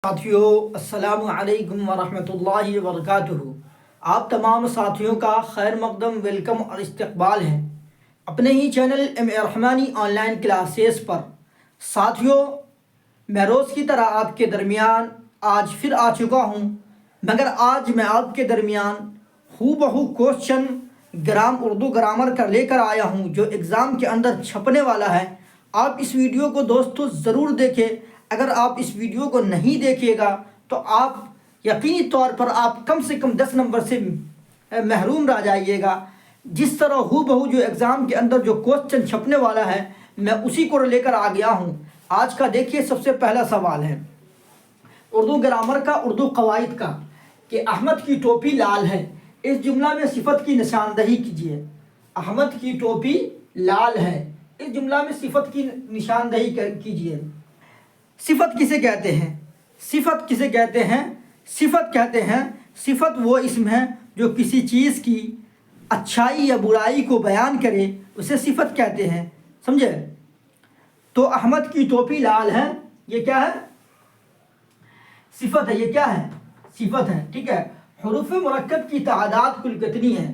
ساتھیوں السلام علیکم ورحمۃ اللہ وبرکاتہ۔ آپ تمام ساتھیوں کا خیر مقدم ویلکم اور استقبال ہے اپنے ہی channel M A Rahmani online classes پر۔ ساتھیوں، میں روز کی طرح آپ کے درمیان آج پھر آ چکا ہوں، مگر آج میں آپ کے درمیان ہو بہو کوشچن اردو گرامر کا لے کر آیا ہوں جو ایگزام کے اندر چھپنے والا ہے۔ آپ اس ویڈیو کو دوستو ضرور دیکھیں۔ اگر آپ اس ویڈیو کو نہیں دیکھیے گا تو آپ یقینی طور پر آپ کم سے کم 10 نمبر سے محروم رہ جائیے گا۔ جس طرح ہو بہو جو ایگزام کے اندر جو کوشچن چھپنے والا ہے میں اسی کو لے کر آ گیا ہوں۔ آج کا دیکھیے سب سے پہلا سوال ہے اردو گرامر کا، اردو قواعد کا، کہ احمد کی ٹوپی لال ہے، اس جملہ میں صفت کی نشاندہی کیجیے۔ احمد کی ٹوپی لال ہے، اس جملہ میں صفت کی نشاندہی کیجیے۔ صفت کسے کہتے ہیں؟ صفت کسے کہتے ہیں؟ صفت کہتے ہیں، صفت وہ اسم ہے جو کسی چیز کی اچھائی یا برائی کو بیان کرے، اسے صفت کہتے ہیں۔ سمجھے؟ تو احمد کی ٹوپی لال ہے، یہ کیا ہے؟ صفت ہے۔ یہ کیا ہے؟ صفت ہے، ٹھیک ہے۔ حروف مرکب کی تعداد کل کتنی ہے؟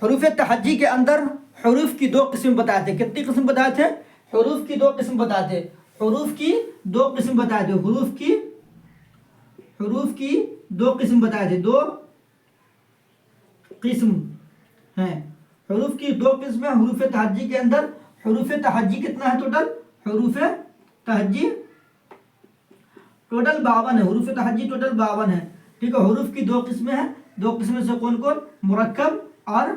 حروف تہجی کے اندر حروف کی دو قسم بتائے تھے۔ کتنی قسم بتائے تھے؟ حروف کی دو قسم بتائے تھے۔ حروف کی دو قسم بتائے تھے۔ حروف کی دو قسم بتائے تھے۔ دو قسم ہیں حروف کی، دو قسم ہیں حروف تہجی کے اندر۔ حروف تہجی کتنا ہے ٹوٹل؟ حروف تہجی ٹوٹل 52 ہے۔ حروف تہجی ٹوٹل 52 ہے، ٹھیک ہے۔ حروف کی دو قسمیں ہیں، دو قسمیں سے کون کون؟ مرکب اور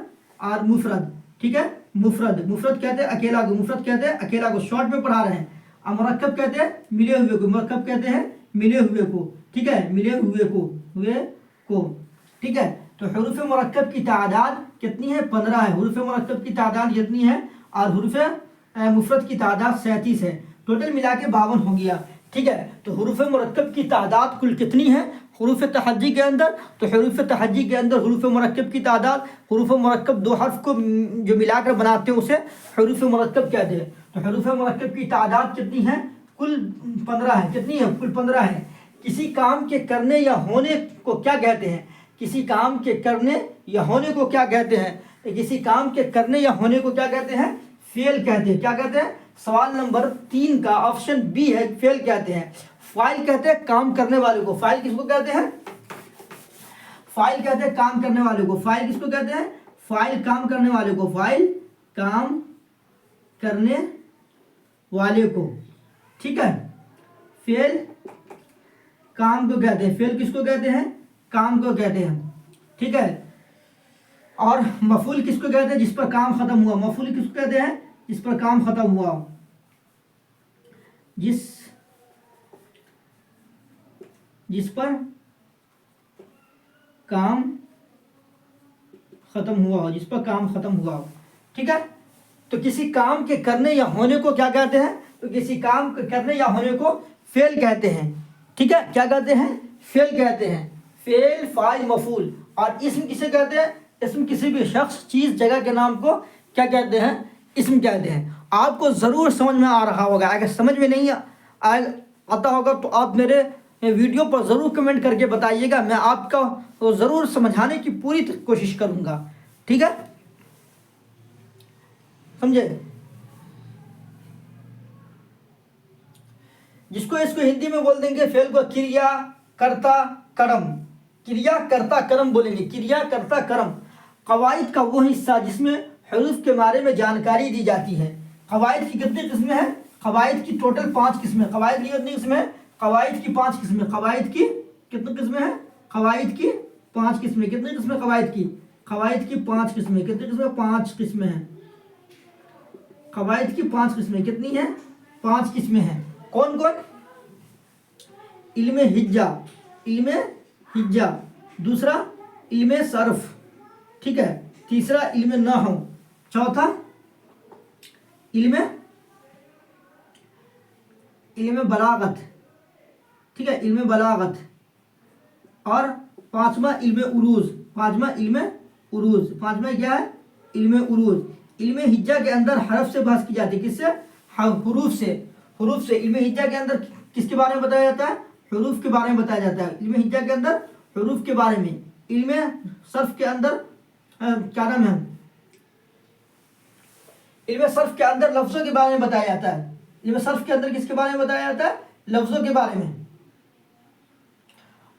مفرد، ٹھیک ہے۔ مفرد کہتے ہیں اکیلا کو، مفرد کہتے ہیں اکیلا کو، شارٹ میں پڑھا رہے ہیں۔ اور مرکب کہتے ہیں ملے ہوئے کو، مرکب کہتے ہیں ملے ہوئے کو، ٹھیک ہے، ملے ہوئے کو، ٹھیک ہے۔ تو حروف مرکب کی تعداد کتنی ہے؟ 15 ہے۔ حروف مرکب کی تعداد کتنی ہے؟ اور حروف مفرد کی تعداد 37 ہے، ٹوٹل ملا کے 52 ہو گیا، ٹھیک ہے۔ تو حروف مرکب کی تعداد کل کتنی ہے حروف تہجی کے اندر؟ تو حروف تہجی کے اندر حروف مرکب کی تعداد، حروف مرکب دو حرف کو جو ملا کر بناتے ہیں اسے حروف مرکب کہتے ہیں۔ تو حروف مرکب کی تعداد کتنی ہے؟ کل 15 ہے۔ کتنی ہے؟ کل 15 ہے۔ کسی کام کے کرنے یا ہونے کو کیا کہتے ہیں؟ کسی کام کے کرنے یا ہونے کو کیا کہتے ہیں؟ کسی کام کے کرنے یا ہونے کو کیا کہتے ہیں؟ فعل کہتے ہیں۔ کیا کہتے ہیں؟ سوال نمبر 3 کا آپشن بی ہے، فعل کہتے ہیں۔ فاعل کہتے ہیں کام کرنے والے کو۔ فاعل کس کو کہتے ہیں؟ فاعل کہتے ہیں کام کرنے والے کو۔ فاعل کس کو کہتے ہیں؟ فاعل کام کرنے والے کو، فاعل کام کرنے والے کو، ٹھیک ہے۔ فعل کام کو کہتے ہیں۔ فعل کس کو کہتے ہیں؟ کام کو کہتے ہیں، ٹھیک ہے۔ اور مفعول کس کو کہتے ہیں؟ جس پر کام ختم ہوا۔ مفعول کس کو کہتے ہیں؟ جس پر کام ختم ہوا، جس پر کام ختم ہوا ہو، جس پر کام ختم ہوا ہو، ٹھیک ہے۔ تو کسی کام کے کرنے یا ہونے کو کیا کہتے ہیں؟ تو کسی کام کے کرنے یا ہونے کو فعل کہتے ہیں، ٹھیک ہے۔ کیا کہتے ہیں؟ فعل کہتے ہیں۔ فعل، فاعل، مفعول۔ اور اسم کسے کہتے ہیں؟ اسم کسی بھی شخص، چیز، جگہ کے نام کو کیا کہتے ہیں؟ اسم کہتے ہیں۔ آپ کو ضرور سمجھ میں آ رہا ہوگا۔ اگر سمجھ میں نہیں آتا ہوگا تو آپ میرے ویڈیو پر ضرور کمنٹ کر کے بتائیے گا، میں آپ کا ضرور سمجھانے کی پوری کوشش کروں گا، ٹھیک ہے، سمجھے۔ جس کو اس کو ہندی میں بول دیں گے فعل کو کریا کرتا کرم، کریا کرتا کرم بولیں گے، کریا کرتا کرم۔ قواعد کا وہ حصہ جس میں حروف کے بارے میں جانکاری دی جاتی ہے۔ قواعد کی کتنی قسمیں ہیں؟ قواعد کی ٹوٹل 5 قسمیں۔ قواعد کی کتنی قسمیں؟ قواعد کی 5 قسمیں۔ قواعد کی کتنی قسمیں ہیں؟ قواعد کی 5 قسمیں۔ کتنی قسمیں قواعد کی؟ قواعد کی 5 قسمیں۔ کتنی قسمیں؟ 5 قسمیں ہیں۔ قواعد کی 5 قسمیں کتنی ہیں؟ 5 قسمیں ہیں۔ کون کون؟ علم حجہ، علم حجہ، دوسرا علم صرف، ٹھیک ہے، تیسرا علم نحو، چوتھا علم بلاغت، ٹھیک ہے، علم بلاغت، اور پانچواں علم عروض۔ پانچواں کیا ہے؟ علم عروض۔ علم حجہ کے اندر حرف سے بحث کی جاتی ہے۔ کس سے؟ حروف سے۔ علم حجہ کے اندر किसके बारे में बताया जाता है? हरूफ के बारे में बताया जाता है। इल्म हिज्जा के अंदर हरूफ के बारे में, इल्म सर्फ के अंदर क्या नाम है, इल्म सर्फ के अंदर लफ्ज़ों के बारे में बताया जाता है। इल्म सर्फ के अंदर किसके बारे में बताया जाता है? लफ्ज़ों के बारे में।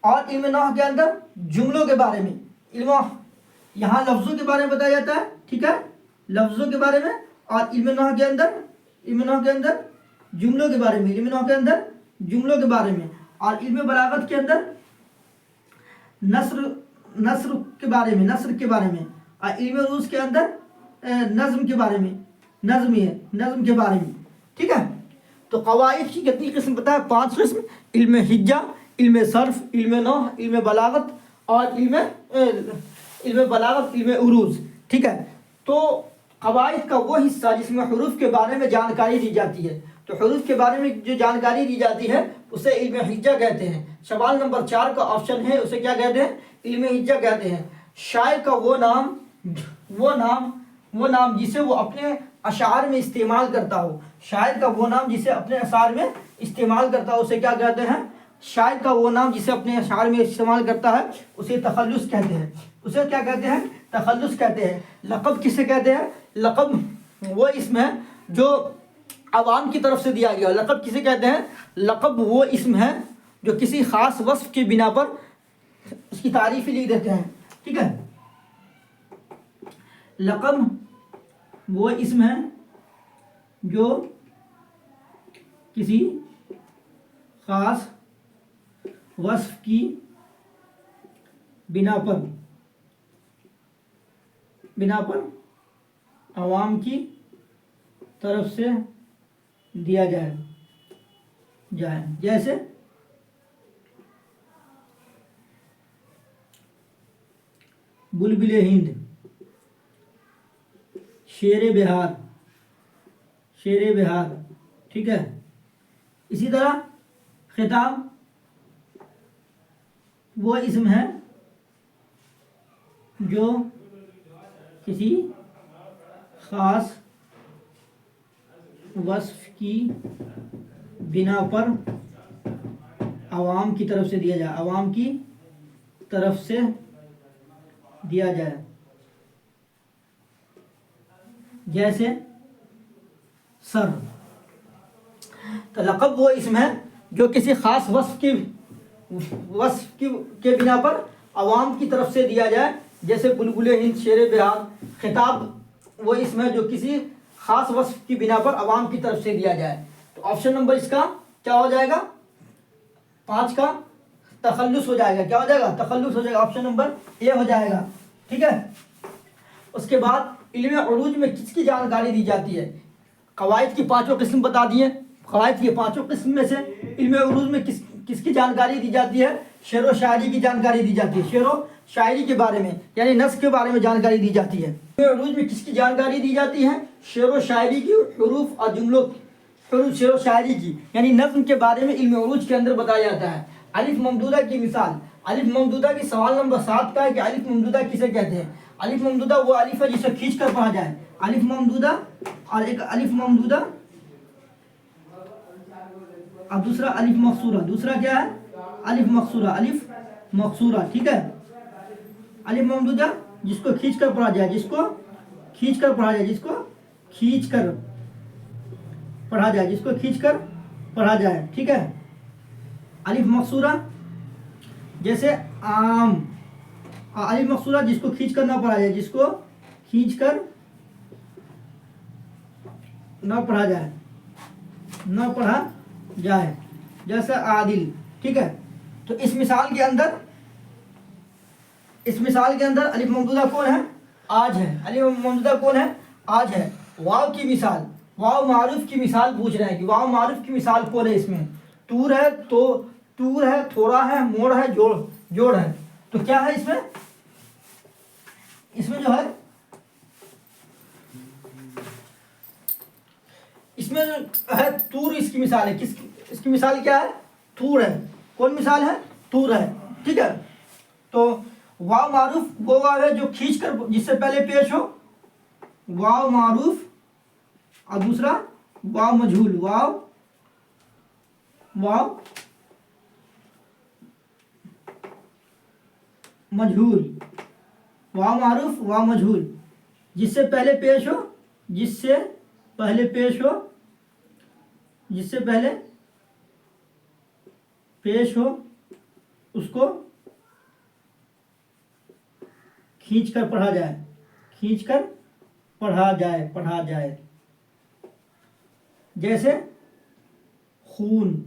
और इल्म नहव के अंदर जुमलों के बारे में। इल्म यहाँ लफ्ज़ों के बारे में बताया जाता है, ठीक है, लफ्ज़ों के बारे में। और इल्म नहव के अंदर जुमलों के बारे में, इल्म नहव के अंदर जुमलों के बारे में। और इल्म बलागत के अंदर नस्र के बारे में, नस्र के बारे में। और इल्म उरूज के अंदर नज़्म के बारे में, नज़्म के बारे में, ठीक है। तो क़वाइद की कितनी किस्म पता है? 5 किस्म। इल्म हिज्जा, इल्म सर्फ, इल्म नहव, इल्म बलागत और इल्म बलागत, इल्म उरूज, ठीक है। तो क़वाइद का वो हिस्सा जिसमें हुरूफ के बारे में जानकारी दी जाती है। तो हुरूफ के बारे में जो जानकारी दी जाती है उसे इल्म हिज्जा कहते हैं। सवाल नंबर 4 का ऑप्शन है, उसे क्या कहते हैं? इल्म हिज्जा कहते हैं। शायर का वो नाम जिसे वो अपने अशार में इस्तेमाल करता हो, शायर का वो नाम जिसे अपने अशार में इस्तेमाल करता हो उसे क्या कहते हैं? शायर का वो नाम जिसे अपने अशार में इस्तेमाल करता है उसे तखल्लुस कहते हैं। उसे क्या कहते हैं? तखल्लुस कहते हैं। लक़ब किसे कहते हैं? लक़ब वो इस्म है जो अवाम की तरफ से दिया गया। लक़ब किसे कहते हैं? लक़ब वो इस्म है जो किसी ख़ास वस्फ़ की बिना पर उसकी तारीफ़ लिख देते हैं, ठीक है। लक़ब वो इस्म है जो किसी ख़ास वस्फ़ की बिना पर अवाम की तरफ से दिया जाए। जैसे बुलबुल हिंद, शेर बिहार, ठीक है। इसी तरह खिताब वो इस्म है जो किसी ख़ास वस्फ़ की बिना पर अवाम की तरफ से दिया जाए, अवाम की तरफ से दिया जाए। जैसे सर। तो लक़ब वो इस्म है जो किसी ख़ास वस्फ़ के बिना पर अवाम की तरफ से दिया जाए। जैसे बुलबुल हिंद, शेर बिहार। खिताब वो इस्म है जो किसी ख़ास वस्फ़ की बिना पर अवाम की तरफ से दिया जाए। तो ऑप्शन नंबर इसका क्या हो जाएगा? 5 का तखल्लुस हो जाएगा। क्या हो जाएगा? तखल्लुस हो जाएगा। ऑप्शन नंबर ए हो जाएगा, ठीक है। उसके बाद इल्म उरूज में किसकी जानकारी दी जाती है? क़वाइद की 5 किस्म बता दिए। क़वाइद की 5 किस्म में से इल्म उरूज में किसकी जानकारी दी जाती है? शेर व शायरी की जानकारी दी जाती है। शेर व शायरी के बारे में यानी नस्र के बारे में जानकारी दी जाती है। इल्म उरूज में किसकी जानकारी दी जाती है? शेर व शायरी की, हुरूफ और जुमलों, शेर व शायरी की यानी नज़्म के बारे में इल्म उरूज के अंदर बताया जाता है। अलिफ ममदूदा की मिसाल। अलिफ ममदूदा की सवाल नंबर 7 का है कि अलिफ ममदूदा किसे कहते हैं? अलिफ ममदूदा वो अलिफ है जिसे खींच कर पढ़ा जाए। अलिफ ममदूदा और एक अलिफ ममदूदा और दूसरा अलिफ मकसूरा। दूसरा क्या है? अलिफ मकसूरा, अलिफ मकसूरा, ठीक है। अलिफ ममदूदा जिसको खींच कर पढ़ा जाए, जिसको खींच कर पढ़ा जाए, जिसको खींच कर पढ़ा जाए, जिसको खींच कर पढ़ा जाए, ठीक है। अलिफ मकसूरा जैसे आम। अलिफ मकसूरा जिसको खींच कर ना पढ़ा जाए, जिसको खींच कर ना पढ़ा जाए, ना पढ़ा जाए, जैसे आदिल, ठीक है। तो इस मिसाल के अंदर अलिफ ममदूदा कौन है? आज है। अलिफ ममदूदा कौन है? आज है। वाव की मिसाल, वाव मारूफ की मिसाल पूछ रहे हैं कि वाव मारूफ की मिसाल कौन है? इसमें तूर है, तो तूर है, थोड़ा है, मोड़ है, जोड़ है। तो क्या है इसमें जो है, इसमें है तूर। इसकी मिसाल है। इसकी मिसाल क्या है? तूर है। कौन मिसाल है? तूर है, ठीक है। तो वाव मारूफ वो वाव है जो खींच कर जिससे पहले पेश हो, वाव मारूफ। और दूसरा वाव मजहूल, वाव वाव मजहूल, वाव मारूफ वाव मजहूल, जिससे पहले पेश हो, जिससे पहले पेश हो, जिससे पहले पेश हो उसको खींच कर पढ़ा जाए, खींच कर पढ़ा जाए, पढ़ा जाए। जैसे खून,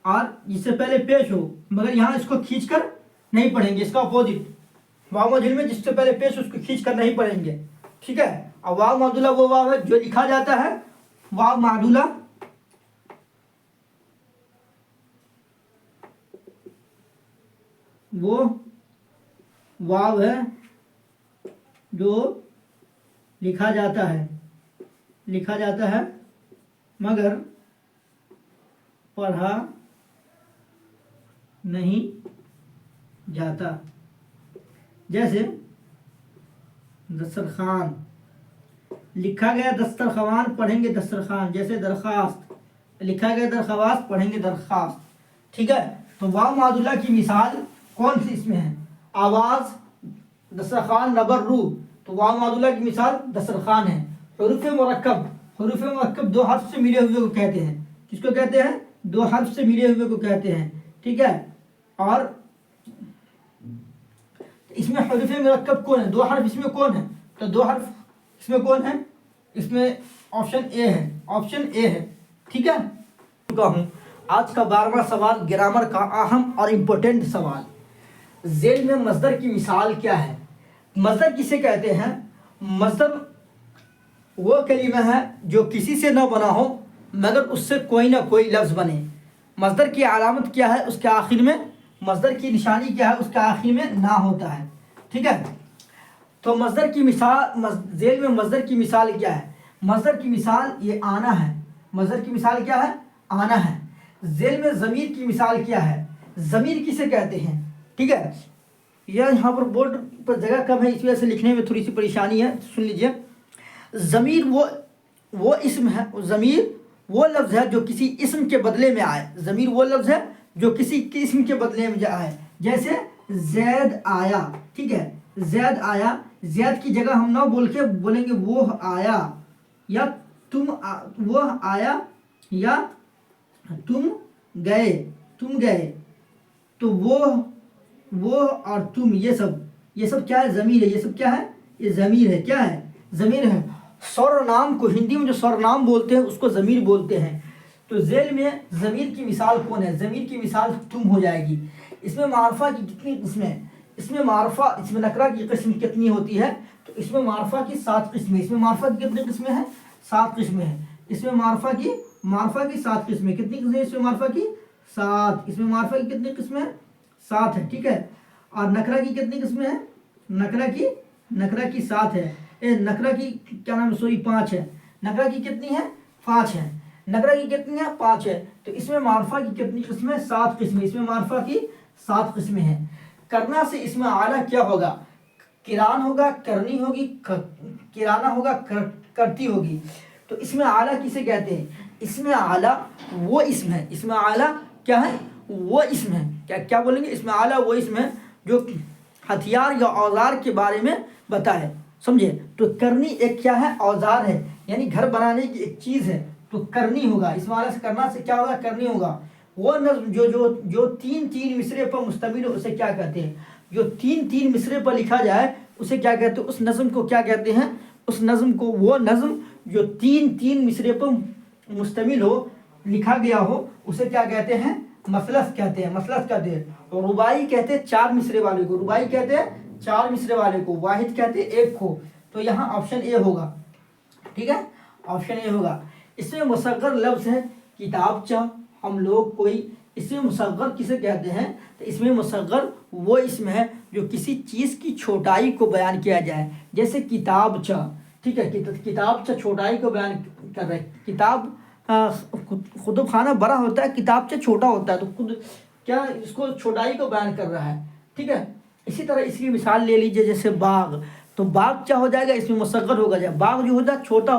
और जिससे पहले पेश हो, मगर यहाँ इसको खींच कर नहीं पढ़ेंगे, इसका अपोजिट वाव मजहूल में जिससे पहले पेश उसको खींच कर नहीं पढ़ेंगे, ठीक है। और वाव मादुला वो वाव है जो लिखा जाता है, वाव मादुला वो वाव है जो लिखा जाता है, लिखा जाता है मगर पढ़ा नहीं जाता। जैसे दस्तरखान, लिखा गया दस्तरखान, पढ़ेंगे दस्तरखान। जैसे दरखास्त, लिखा गया दरख्वास्त, पढ़ेंगे दरखास्त, ठीक है। तो वाव मादुला की मिसाल कौन सी इसमें है? आवाज़, दस्तरखान, नबर, रूह। तो वाव मादुला की मिसाल दस्तरखान है। हुरूफ मुरक्कब, हुरूफ मुरक्कब दो हर्फ से मिले हुए को कहते हैं। किसको कहते हैं? दो हर्फ से मिले हुए को कहते हैं, ठीक है। और इसमें हुरूफ मुरक्कब कौन है? दो हर्फ इसमें कौन है? तो दो हर्फ इसमें कौन है? इसमें ऑप्शन ए है, ऑप्शन ए है, ठीक है। कहूँ आज का 12वां सवाल, ग्रामर का अहम और इम्पोर्टेंट सवाल। ज़ेल में मस्दर की मिसाल क्या है? मस्दर किसे कहते हैं? मस्दर वो कलीमा है जो किसी से न बना हो मगर उससे कोई ना कोई लफ्ज़ बने। मस्दर की अलामत क्या है? उसके आखिर में, मस्दर की निशानी क्या है? उसके आखिर में ना होता है, ठीक है। तो मस्दर की मिसाल, ज़ेल में मस्दर की मिसाल क्या है? मस्दर की मिसाल ये आना है। मस्दर की मिसाल क्या है? आना है। ज़ेल में ज़मीर की मिसाल क्या है? ज़मीर किसे कहते हैं, ठीक है। यह यहाँ पर बोर्ड पर जगह कम है, इस वजह से लिखने में थोड़ी सी परेशानी है, सुन लीजिए। ज़मीर वो इस्म है, ज़मीर वो लफ्ज़ है जो किसी इस्म के बदले में आए। ज़मीर वो लफ्ज़ है जो किसी इस्म के बदले में आए। जैसे ज़ैद आया, ठीक है, ज़ैद आया। ज़ैद की जगह हम ना बोल के बोलेंगे वो आया, या वो आया, या तुम गए, तुम गए। तो वो और तुम, ये सब क्या है? ज़मीर है। ये सब क्या है? ये ज़मीर है। क्या है? ज़मीर है। सर्वनाम को हिंदी में जो सर्वनाम बोलते हैं उसको ज़मीर बोलते हैं। तो ज़ेल में ज़मीर की मिसाल कौन है? ज़मीर की मिसाल तुम हो जाएगी। इसमें मारफा की कितनी किस्में? इसमें मारफा, इसमें नकरा की किस्म कितनी होती है? तो इसमें मारफा की 7 किस्में। इसमें मारफा की कितनी किस्में हैं? 7 किस्में हैं। इसमें मारफा की 7 किस्में। कितनी किस्में इसमें मारफा की? 7। इसमें मारफा की कितनी किस्में? 7 है, ठीक है। और नकरा की कितनी किस्में हैं? नकरा की 7 है। नकरा की क्या नाम है? सॉरी 5 है। नकरा की कितनी है? 5 है। नकरा की कितनी है? 5 है। तो इसमें मारफा की कितनी किस्में? 7 किस्में। इसमें मारफा की 7 किस्में हैं। करना से इसमें आला क्या होगा? किरान होगा, करनी होगी, किराना होगा, करती होगी। तो इसमें आला किसे कहते हैं? इसमें आला वो इस्म है। इसमें आला क्या है? वो इस्म है। क्या बोलेंगे? इसमें आला वो इस्म है जो हथियार या औजार के बारे में बताए, समझे। तो करनी एक क्या है? औजार है, यानी घर बनाने की एक चीज़ है। तो करनी होगा। इसमें आला से करना से क्या होगा? करनी होगा। वो नज़्म जो 3 मिसरे पर मुश्तमिल हो उसे क्या कहते हैं? जो 3 मिसरे पर लिखा जाए उसे क्या कहते हैं? उस नज़्म को क्या कहते हैं? उस नज़्म को, वो नज़्म जो 3 मिसरे पर मुश्तमिल हो, लिखा गया हो, उसे क्या कहते हैं? मसलस कहते हैं। मसलस कहते हैं। और रुबाई कहते हैं 4 मिसरे वाले को। रुबाई कहते हैं 4 मिसरे वाले को। वाहिद कहते हैं 1 को। तो यहाँ ऑप्शन ए होगा, ठीक है, ऑप्शन ए होगा। इसमें मुसग्गर लफ्ज़ है किताबचा, हम लोग, कोई। इसमें मुसग्गर किसे कहते हैं? तो इसमें मुसग्गर वो इसमें है जो किसी चीज़ की छोटाई को बयान किया जाए। जैसे किताबचा, ठीक है, किताबचा छोटाई को बयान कर रहे हैं। किताब खुद खाना बड़ा होता है, किताबचा छोटा होता है। तो खुद क्या इसको छोटाई को बयान कर रहा है, ठीक है। इसी तरह इसकी मिसाल ले लीजिए, जैसे बाग। تو باغ کیا ہو جائے گا، اس میں مصغر ہوگا جائے، باغ جو ہوتا ہے چھوٹا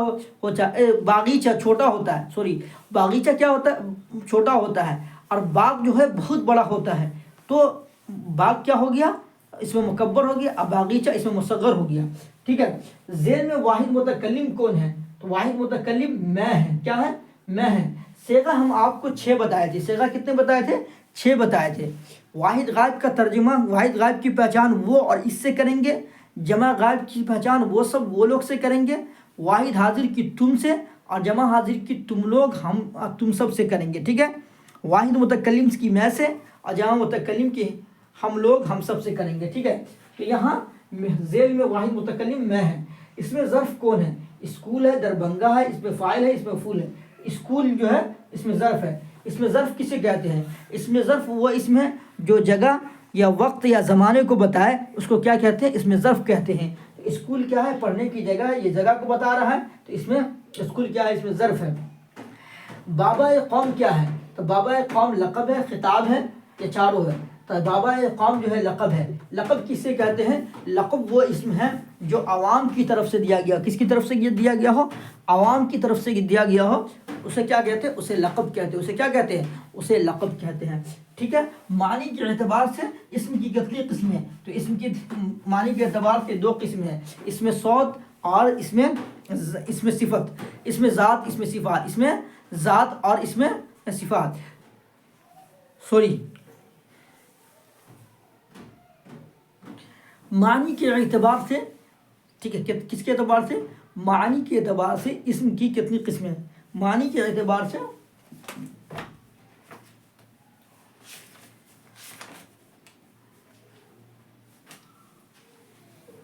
باغیچہ چھوٹا ہوتا ہے، سوری باغیچہ کیا ہوتا ہے، چھوٹا ہوتا ہے، اور باغ جو ہے بہت بڑا ہوتا ہے، تو باغ کیا ہو گیا، اس میں مکبر ہو گیا، اب باغیچہ اس میں مصغر ہو گیا، ٹھیک ہے۔ ذیل میں واحد متکلم کون ہے، تو واحد متکلم میں ہے، کیا ہے، میں ہے۔ صیغہ ہم آپ کو 6 بتائے تھے، صیغہ کتنے بتائے تھے، 6 بتائے تھے۔ واحد غائب کا ترجمہ، واحد غائب کی پہچان وہ اور اس سے کریں گے، جمع غائب کی پہچان وہ سب وہ لوگ سے کریں گے، واحد حاضر کی تم سے، اور جمع حاضر کی تم لوگ ہم تم سب سے کریں گے، ٹھیک ہے۔ واحد متکلم کی میں سے، اور جمع متکلم کی ہم لوگ ہم سب سے کریں گے، ٹھیک ہے۔ تو یہاں ذیل میں واحد متکلم میں ہے، اس میں ظرف کون ہے، اسکول ہے، دربنگہ ہے، اس میں فاعل ہے، اس میں مفعول ہے۔ اسکول جو ہے اس میں ظرف ہے، اس میں ظرف کسے کہتے ہیں، اس میں ظرف وہ اسم ہے جو جگہ یا وقت یا زمانے کو بتائے، اس کو کیا کہتے ہیں، اس میں ظرف کہتے ہیں۔ اسکول کیا ہے، پڑھنے کی جگہ، یہ جگہ کو بتا رہا ہے، تو اس میں اسکول کیا ہے، اس میں ظرف ہے۔ بابا قوم کیا ہے، تو بابا قوم لقب ہے، خطاب ہے، یہ چاروں ہے۔ تو بابا قوم جو ہے لقب ہے، لقب کسے کہتے ہیں، لقب وہ اسم ہے جو عوام کی طرف سے دیا گیا، کس کی طرف سے دیا گیا ہو، عوام کی طرف سے دیا گیا ہو، اسے کیا کہتے ہیں، اسے لقب کہتے ہیں، اسے کیا کہتے ہیں، اسے لقب کہتے ہیں، ٹھیک ہے۔ معنی کے اعتبار سے اسم کی کتنی قسمیں ہیں، تو اسم کی معنی کے اعتبار سے 2 قسمیں ہیں، اس میں صوت اور اس میں صفت، اس میں ذات، اس میں صفات، اس میں ذات اور اس میں صفات، سوری معنی کے اعتبار سے، ٹھیک ہے، کس کے اعتبار سے، معنی کے اعتبار سے اسم کی کتنی قسمیں ہیں، معنی کے اعتبار سے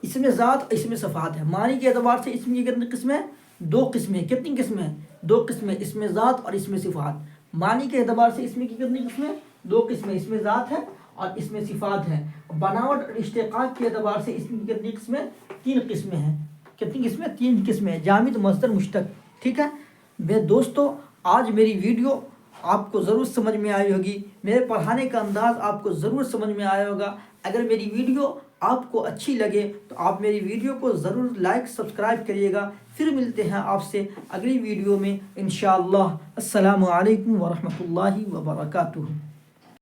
اس میں ذات، اس میں صفات ہے۔ معنی کے اعتبار سے اسم کی کتنی قسمیں، 2 قسمیں، کتنی قسمیں، 2 قسمیں، اس میں ذات اور اس میں صفات۔ معنی کے اعتبار سے اسم کی کتنی قسمیں، 2 قسمیں، اس میں ذات ہے اور اس میں صفات ہے۔ بناوٹ اور اشتقاق کے اعتبار سے اسم کی کتنی قسمیں، 3 قسمیں ہیں، کتنی قسمیں، 3 قسمیں، جامد، مصدر، مشتق، ٹھیک ہے۔ میرے دوستو، آج میری ویڈیو آپ کو ضرور سمجھ میں آئی ہوگی، میرے پڑھانے کا انداز آپ کو ضرور سمجھ میں آیا ہوگا۔ اگر میری ویڈیو آپ کو اچھی لگے تو آپ میری ویڈیو کو ضرور لائک سبسکرائب کریے گا۔ پھر ملتے ہیں آپ سے اگلی ویڈیو میں انشاءاللہ۔ السلام علیکم ورحمۃ اللہ وبرکاتہ۔